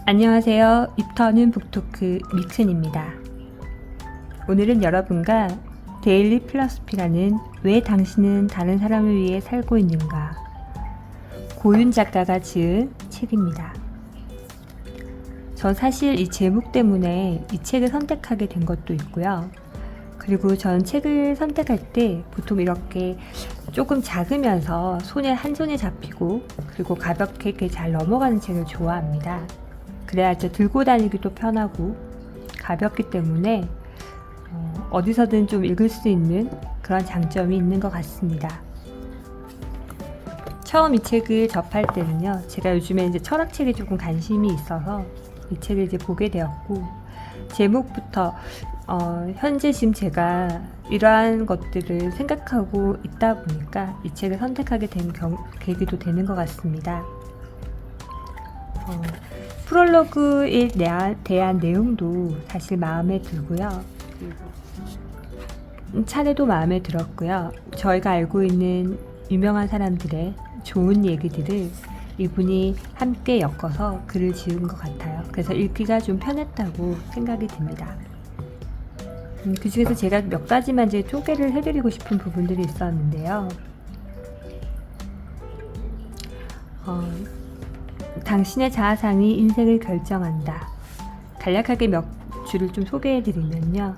안녕하세요. 입터는 북토크 미춘입니다. 오늘은 여러분과 데일리 필로소피라는 왜 당신은 다른 사람을 위해 살고 있는가 고윤 작가가 지은 책입니다. 전 사실 이 제목 때문에 이 책을 선택하게 된 것도 있고요. 그리고 전 책을 선택할 때 보통 이렇게 조금 작으면서 한 손에 잡히고 그리고 가볍게 이렇게 잘 넘어가는 책을 좋아합니다. 그래야지 들고 다니기도 편하고 가볍기 때문에 어디서든 좀 읽을 수 있는 그런 장점이 있는 것 같습니다. 처음 이 책을 접할 때는요, 제가 요즘에 이제 철학책에 조금 관심이 있어서 이 책을 이제 보게 되었고, 제목부터 현재 지금 제가 이러한 것들을 생각하고 있다 보니까 이 책을 선택하게 된 계기도 되는 것 같습니다. 프롤로그에 대한 내용도 사실 마음에 들고요. 차례도 마음에 들었고요. 저희가 알고 있는 유명한 사람들의 좋은 얘기들을 이분이 함께 엮어서 글을 지은 것 같아요. 그래서 읽기가 좀 편했다고 생각이 듭니다. 그 중에서 제가 몇 가지만 이제 소개를 해드리고 싶은 부분들이 있었는데요. 당신의 자아상이 인생을 결정한다. 간략하게 몇 줄을 좀 소개해드리면요.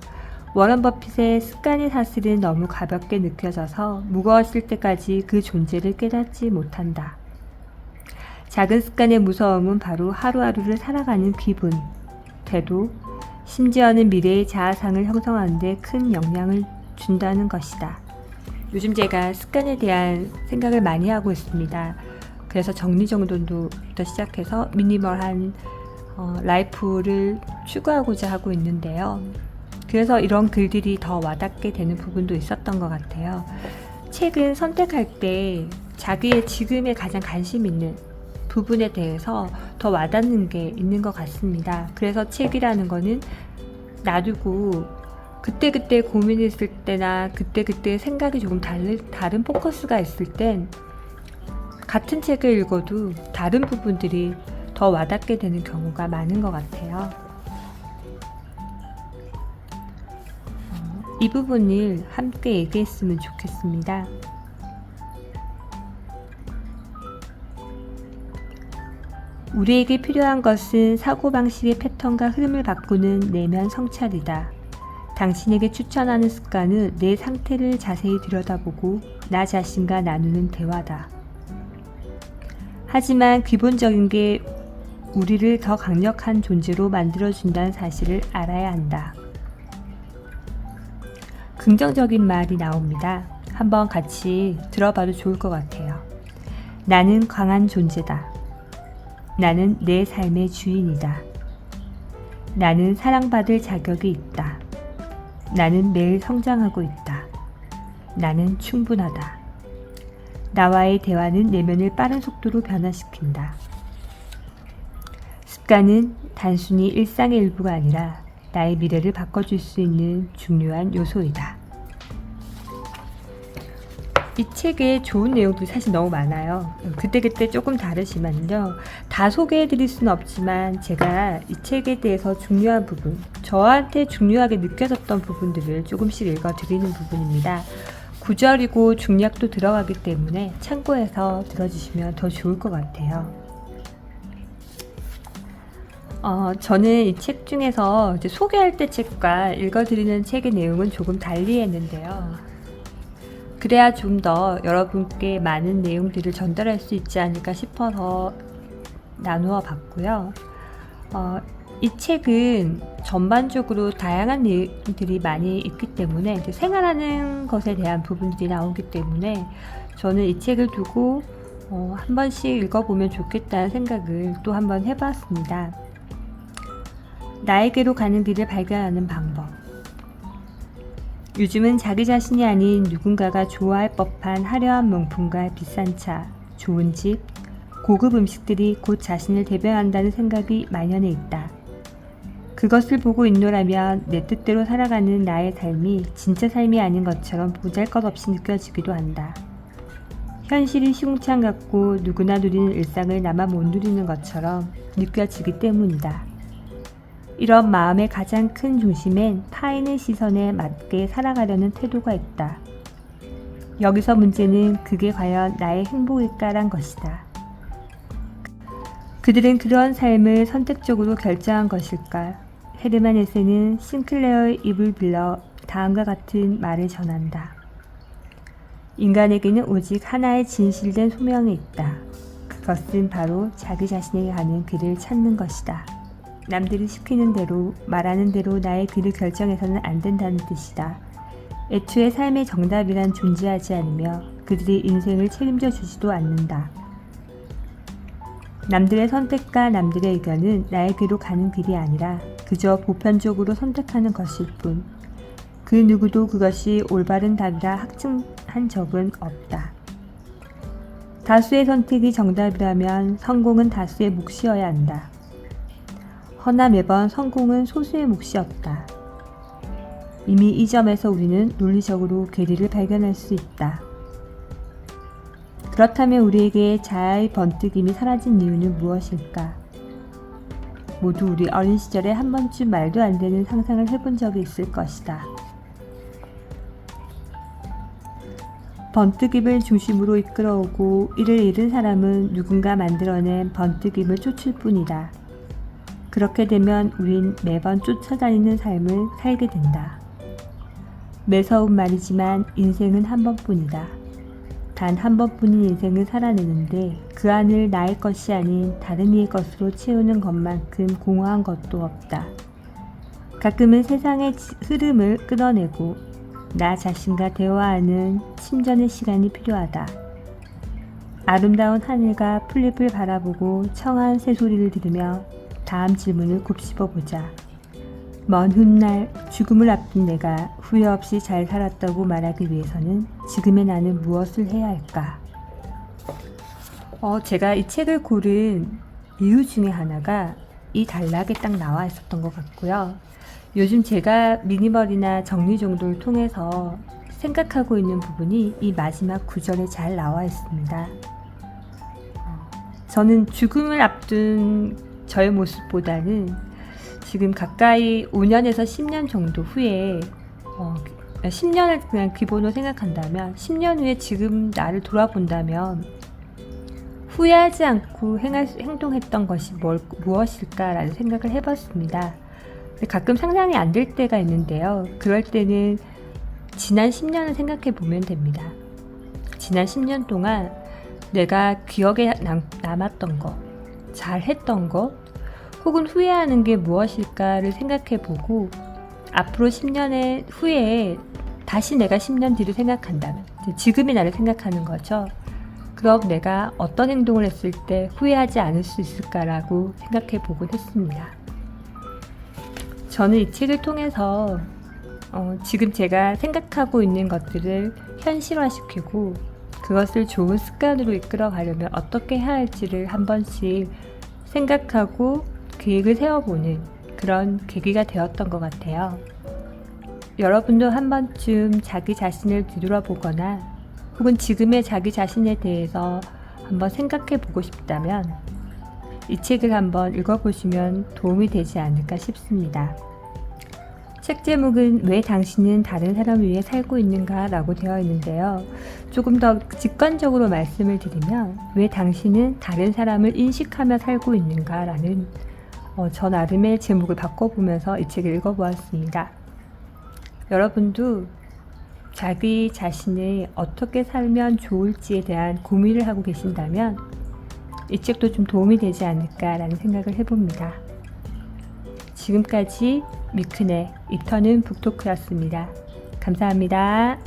워런 버핏의 습관의 사슬은 너무 가볍게 느껴져서 무거웠을 때까지 그 존재를 깨닫지 못한다. 작은 습관의 무서움은 바로 하루하루를 살아가는 기분, 태도, 심지어는 미래의 자아상을 형성하는 데 큰 영향을 준다는 것이다. 요즘 제가 습관에 대한 생각을 많이 하고 있습니다. 그래서 정리정돈부터 시작해서 미니멀한 라이프를 추구하고자 하고 있는데요. 그래서 이런 글들이 더 와닿게 되는 부분도 있었던 것 같아요. 책은 선택할 때 자기의 지금에 가장 관심 있는 부분에 대해서 더 와닿는 게 있는 것 같습니다. 그래서 책이라는 거는 놔두고 그때그때 고민했을 때나 그때그때 생각이 조금 다른 포커스가 있을 땐 같은 책을 읽어도 다른 부분들이 더 와닿게 되는 경우가 많은 것 같아요. 이 부분을 함께 얘기했으면 좋겠습니다. 우리에게 필요한 것은 사고방식의 패턴과 흐름을 바꾸는 내면 성찰이다. 당신에게 추천하는 습관은 내 상태를 자세히 들여다보고 나 자신과 나누는 대화다. 하지만 기본적인 게 우리를 더 강력한 존재로 만들어준다는 사실을 알아야 한다. 긍정적인 말이 나옵니다. 한번 같이 들어봐도 좋을 것 같아요. 나는 강한 존재다. 나는 내 삶의 주인이다. 나는 사랑받을 자격이 있다. 나는 매일 성장하고 있다. 나는 충분하다. 나와의 대화는 내면을 빠른 속도로 변화시킨다. 습관은 단순히 일상의 일부가 아니라 나의 미래를 바꿔줄 수 있는 중요한 요소이다. 이 책에 좋은 내용들이 사실 너무 많아요. 그때그때 조금 다르지만요. 다 소개해드릴 수는 없지만 제가 이 책에 대해서 중요한 부분, 저한테 중요하게 느껴졌던 부분들을 조금씩 읽어드리는 부분입니다. 구절이고 중략도 들어가기 때문에 참고해서 들어주시면 더 좋을 것 같아요. 저는 이 책 중에서 이제 소개할 때 책과 읽어드리는 책의 내용은 조금 달리 했는데요. 그래야 좀 더 여러분께 많은 내용들을 전달할 수 있지 않을까 싶어서 나누어 봤고요. 이 책은 전반적으로 다양한 내용들이 많이 있기 때문에 이제 생활하는 것에 대한 부분들이 나오기 때문에 저는 이 책을 두고 한 번씩 읽어보면 좋겠다는 생각을 또 한 번 해봤습니다. 나에게로 가는 길을 발견하는 방법. 요즘은 자기 자신이 아닌 누군가가 좋아할 법한 화려한 명품과 비싼 차, 좋은 집, 고급 음식들이 곧 자신을 대변한다는 생각이 만연해 있다. 그것을 보고 있노라면 내 뜻대로 살아가는 나의 삶이 진짜 삶이 아닌 것처럼 보잘것없이 느껴지기도 한다. 현실이 시궁창 같고 누구나 누리는 일상을 나만 못 누리는 것처럼 느껴지기 때문이다. 이런 마음의 가장 큰 중심엔 타인의 시선에 맞게 살아가려는 태도가 있다. 여기서 문제는 그게 과연 나의 행복일까란 것이다. 그들은 그런 삶을 선택적으로 결정한 것일까? 헤르만 헤세는 싱클레어의 입을 빌려 다음과 같은 말을 전한다. 인간에게는 오직 하나의 진실된 소명이 있다. 그것은 바로 자기 자신에게 가는 길을 찾는 것이다. 남들이 시키는 대로, 말하는 대로 나의 길을 결정해서는 안 된다는 뜻이다. 애초에 삶의 정답이란 존재하지 않으며 그들이 인생을 책임져 주지도 않는다. 남들의 선택과 남들의 의견은 나의 길로 가는 길이 아니라 그저 보편적으로 선택하는 것일 뿐. 그 누구도 그것이 올바른 답이라 확증한 적은 없다. 다수의 선택이 정답이라면 성공은 다수의 몫이어야 한다. 허나 매번 성공은 소수의 몫이 없다. 이미 이 점에서 우리는 논리적으로 괴리를 발견할 수 있다. 그렇다면 우리에게 자아의 번뜩임이 사라진 이유는 무엇일까? 모두 우리 어린 시절에 한 번쯤 말도 안 되는 상상을 해본 적이 있을 것이다. 번뜩임을 중심으로 이끌어오고 이를 잃은 사람은 누군가 만들어낸 번뜩임을 쫓을 뿐이다. 그렇게 되면 우린 매번 쫓아다니는 삶을 살게 된다. 매서운 말이지만 인생은 한 번뿐이다. 단 한 번뿐인 인생을 살아내는데 그 안을 나의 것이 아닌 다른 이의 것으로 채우는 것만큼 공허한 것도 없다. 가끔은 세상의 흐름을 끊어내고 나 자신과 대화하는 침전의 시간이 필요하다. 아름다운 하늘과 풀잎을 바라보고 청아한 새소리를 들으며 다음 질문을 곱씹어보자. 먼 훗날 죽음을 앞둔 내가 후회 없이 잘 살았다고 말하기 위해서는 지금의 나는 무엇을 해야 할까? 제가 이 책을 고른 이유 중에 하나가 이 단락에 딱 나와 있었던 것 같고요. 요즘 제가 미니멀이나 정리정돈을 통해서 생각하고 있는 부분이 이 마지막 구절에 잘 나와 있습니다. 저는 죽음을 앞둔 저의 모습보다는 지금 가까이 5년에서 10년 정도 후에 10년을 그냥 기본으로 생각한다면 10년 후에 지금 나를 돌아본다면 후회하지 않고 행동했던 것이 무엇일까라는 생각을 해봤습니다. 가끔 상상이 안 될 때가 있는데요. 그럴 때는 지난 10년을 생각해 보면 됩니다. 지난 10년 동안 내가 기억에 남았던 것, 잘했던 것, 혹은 후회하는 게 무엇일까를 생각해보고 앞으로 10년의 후에 다시 내가 10년 뒤를 생각한다면 지금의 나를 생각하는 거죠. 그럼 내가 어떤 행동을 했을 때 후회하지 않을 수 있을까라고 생각해보곤 했습니다. 저는 이 책을 통해서 지금 제가 생각하고 있는 것들을 현실화시키고 그것을 좋은 습관으로 이끌어가려면 어떻게 해야 할지를 한 번씩 생각하고 계획을 세워보는 그런 계기가 되었던 것 같아요. 여러분도 한 번쯤 자기 자신을 뒤돌아보거나 혹은 지금의 자기 자신에 대해서 한번 생각해 보고 싶다면 이 책을 한번 읽어보시면 도움이 되지 않을까 싶습니다. 책 제목은 왜 당신은 다른 사람을 위해 살고 있는가 라고 되어 있는데요. 조금 더 직관적으로 말씀을 드리면 왜 당신은 다른 사람을 인식하며 살고 있는가 라는 저 나름의 제목을 바꿔보면서 이 책을 읽어보았습니다. 여러분도 자기 자신을 어떻게 살면 좋을지에 대한 고민을 하고 계신다면 이 책도 좀 도움이 되지 않을까라는 생각을 해봅니다. 지금까지 미크네 이터는 북토크였습니다. 감사합니다.